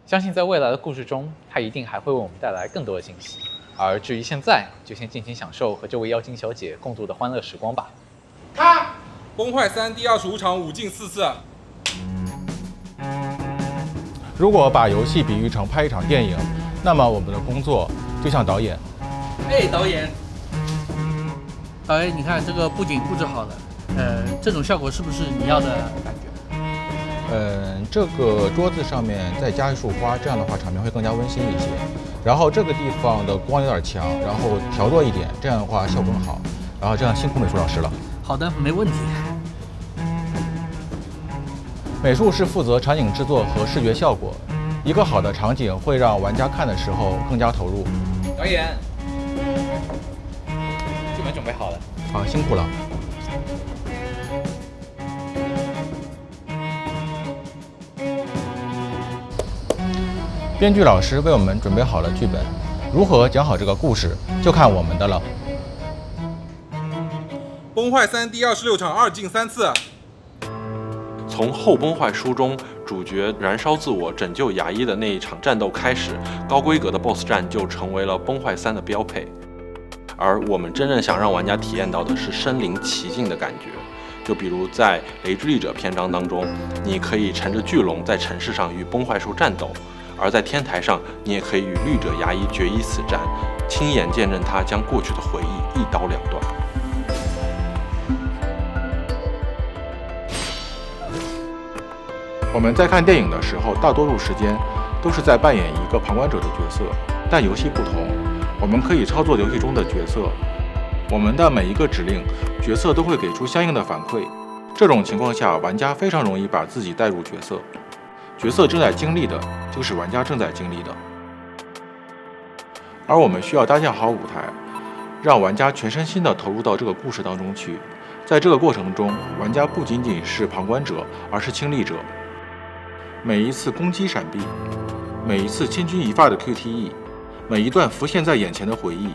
相信在未来的故事中，它一定还会为我们带来更多的惊喜。而至于现在，就先尽情享受和这位妖精小姐共度的欢乐时光吧。崩坏3第25场5进4次。如果把游戏比喻成拍一场电影，那么我们的工作就像导演。导演，你看这个布景布置好了，这种效果是不是你要的感觉？这个桌子上面再加一束花，这样的话场面会更加温馨一些。然后这个地方的光有点强，然后调弱一点，这样的话效果更好。然后这样辛苦美术老师了。好的，没问题。美术是负责场景制作和视觉效果，一个好的场景会让玩家看的时候更加投入。导演，剧本准备好了。好，辛苦了。编剧老师为我们准备好了剧本，如何讲好这个故事，就看我们的了。崩坏3第26场2进3次。从后崩坏书中主角燃烧自我拯救牙医的那一场战斗开始，高规格的 BOSS 战就成为了崩坏3的标配。而我们真正想让玩家体验到的是身临其境的感觉。就比如在雷之力者篇章当中，你可以乘着巨龙在城市上与崩坏兽战斗，而在天台上，你也可以与绿者牙医决一死战，亲眼见证他将过去的回忆一刀两断。我们在看电影的时候，大多数时间都是在扮演一个旁观者的角色，但游戏不同，我们可以操作游戏中的角色，我们的每一个指令，角色都会给出相应的反馈。这种情况下，玩家非常容易把自己带入角色，角色正在经历的就是玩家正在经历的。而我们需要搭建好舞台，让玩家全身心地投入到这个故事当中去。在这个过程中，玩家不仅仅是旁观者，而是亲历者。每一次攻击闪避，每一次千钧一发的 QTE， 每一段浮现在眼前的回忆，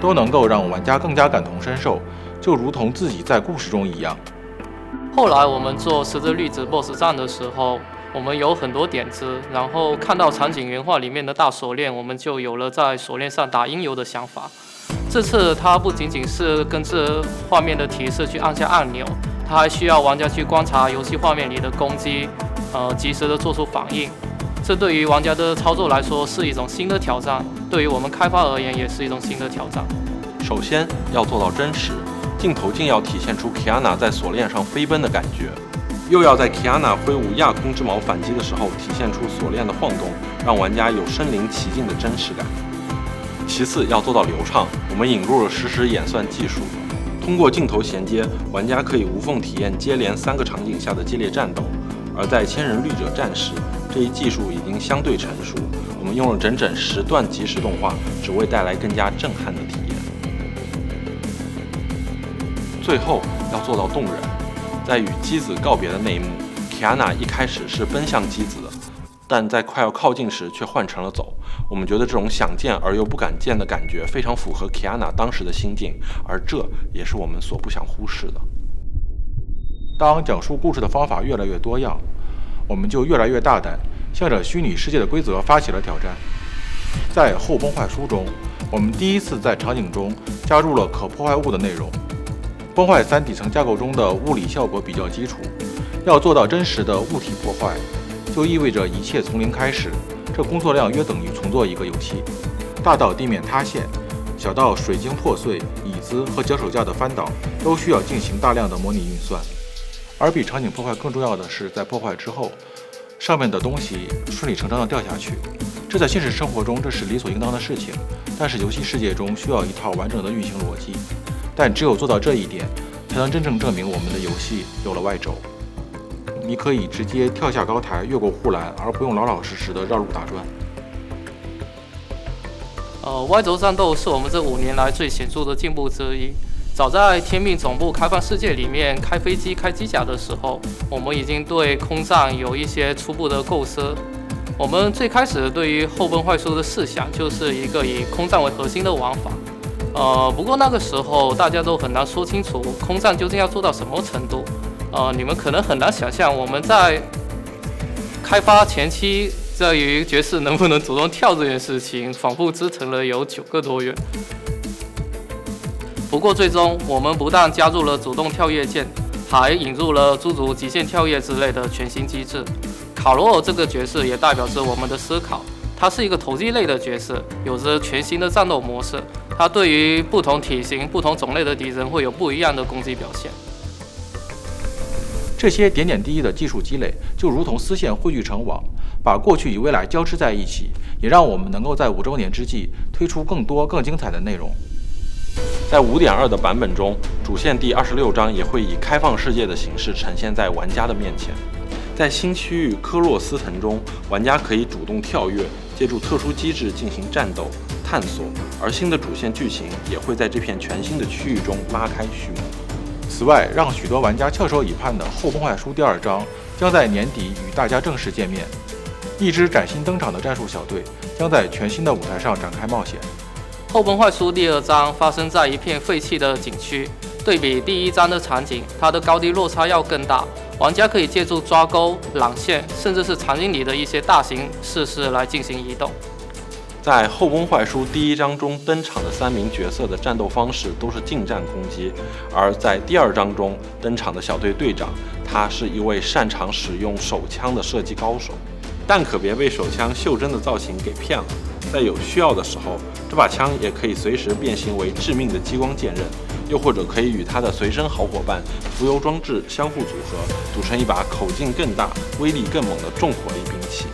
都能够让玩家更加感同身受，就如同自己在故事中一样。后来我们做十字粒子 BOSS 战的时候，我们有很多点子，然后看到场景原画里面的大锁链，我们就有了在锁链上打音游的想法。这次它不仅仅是跟着画面的提示去按下按钮，它还需要玩家去观察游戏画面里的攻击，及时的做出反应。这对于玩家的操作来说是一种新的挑战，对于我们开发而言也是一种新的挑战。首先要做到真实，镜头竟要体现出 Kiana 在锁链上飞奔的感觉，又要在 Kiana 挥舞亚空之矛反击的时候体现出锁链的晃动，让玩家有身临其境的真实感。其次要做到流畅，我们引入了实时演算技术，通过镜头衔接，玩家可以无缝体验接连3个场景下的激烈战斗。而在千人绿者战时，这一技术已经相对成熟，我们用了整整10段即时动画，只为带来更加震撼的体验。最后要做到动人，在与姬子告别的那一幕， Kiana 一开始是奔向姬子的，但在快要靠近时却换成了走。我们觉得这种想见而又不敢见的感觉非常符合 Kiana 当时的心境，而这也是我们所不想忽视的。当讲述故事的方法越来越多样，我们就越来越大胆，向着虚拟世界的规则发起了挑战。在后崩坏书中，我们第一次在场景中加入了可破坏物的内容。崩坏3底层架构中的物理效果比较基础，要做到真实的物体破坏，就意味着一切从零开始，这工作量约等于重做一个游戏。大到地面塌陷，小到水晶破碎、椅子和脚手架的翻倒，都需要进行大量的模拟运算。而比场景破坏更重要的是，在破坏之后，上面的东西顺理成章地掉下去。这在现实生活中这是理所应当的事情，但是游戏世界中需要一套完整的运行逻辑。但只有做到这一点，才能真正证明我们的游戏有了外轴。你可以直接跳下高台，越过护栏，而不用老老实实的绕路打转。歪轴战斗是我们这5年来最显著的进步之一。早在天命总部开放世界里面开飞机、开机甲的时候，我们已经对空战有一些初步的构思。我们最开始对于后崩坏书的试想就是一个以空战为核心的玩法。不过那个时候大家都很难说清楚空战究竟要做到什么程度。你们可能很难想象我们在开发前期在于角色能不能主动跳这件事情，反复折腾了有9个多月。不过最终我们不但加入了主动跳跃键，还引入了诸如极限跳跃之类的全新机制。卡罗尔这个角色也代表着我们的思考，他是一个投机类的角色，有着全新的战斗模式，他对于不同体型、不同种类的敌人会有不一样的攻击表现。这些点点滴滴的技术积累，就如同丝线汇聚成网，把过去与未来交织在一起，也让我们能够在5周年之际推出更多更精彩的内容。在 5.2 的版本中，主线第26章也会以开放世界的形式呈现在玩家的面前。在新区域科洛斯腾中，玩家可以主动跳跃，借助特殊机制进行战斗、探索，而新的主线剧情也会在这片全新的区域中拉开序幕。此外，让许多玩家翘首以盼的《后崩坏书》第2章将在年底与大家正式见面。一支崭新登场的战术小队将在全新的舞台上展开冒险。后崩坏书第2章发生在一片废弃的景区，对比第1章的场景，它的高低落差要更大。玩家可以借助抓钩、缆线，甚至是场景里的一些大型设施来进行移动。在后崩坏书第1章中登场的3名角色的战斗方式都是近战攻击，而在第2章中登场的小队队长，他是一位擅长使用手枪的射击高手。但可别被手枪袖珍的造型给骗了，在有需要的时候，这把枪也可以随时变形为致命的激光剑刃，又或者可以与它的随身好伙伴浮游装置相互组合，组成一把口径更大、威力更猛的重火力兵器。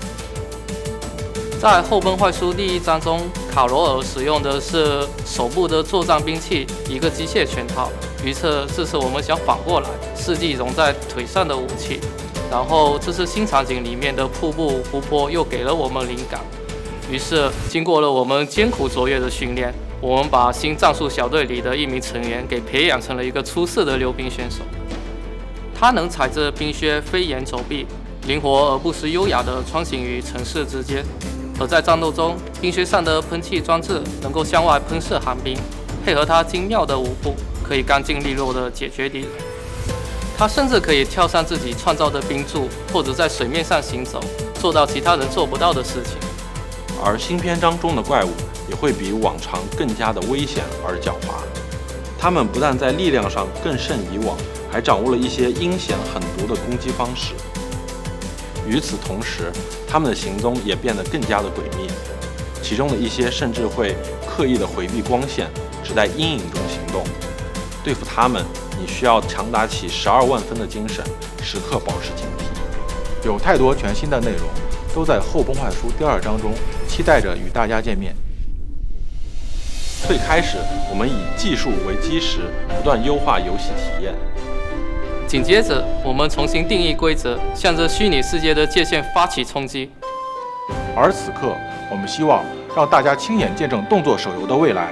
在后崩坏书第1章中，卡罗尔使用的是手部的作战兵器，一个机械拳套。于是这次我们想反过来，设计融在腿上的武器。然后这次新场景里面的瀑布、湖泊又给了我们灵感。于是经过了我们艰苦卓越的训练，我们把新战术小队里的一名成员给培养成了一个出色的溜冰选手。他能踩着冰靴飞檐走壁，灵活而不失优雅地穿行于城市之间。而在战斗中，冰靴上的喷气装置能够向外喷射寒冰，配合他精妙的舞步，可以干净利落地解决敌人。他甚至可以跳上自己创造的冰柱，或者在水面上行走，做到其他人做不到的事情。而新篇章中的怪物也会比往常更加的危险而狡猾。他们不但在力量上更胜以往，还掌握了一些阴险狠毒的攻击方式。与此同时，他们的行踪也变得更加的诡秘，其中的一些甚至会刻意的回避光线，只在阴影中行动。对付他们，你需要强打起12万分的精神，时刻保持警惕。有太多全新的内容都在《后崩坏书》第2章中，期待着与大家见面。最开始，我们以技术为基石，不断优化游戏体验。紧接着，我们重新定义规则，向着虚拟世界的界限发起冲击。而此刻，我们希望让大家亲眼见证动作手游的未来。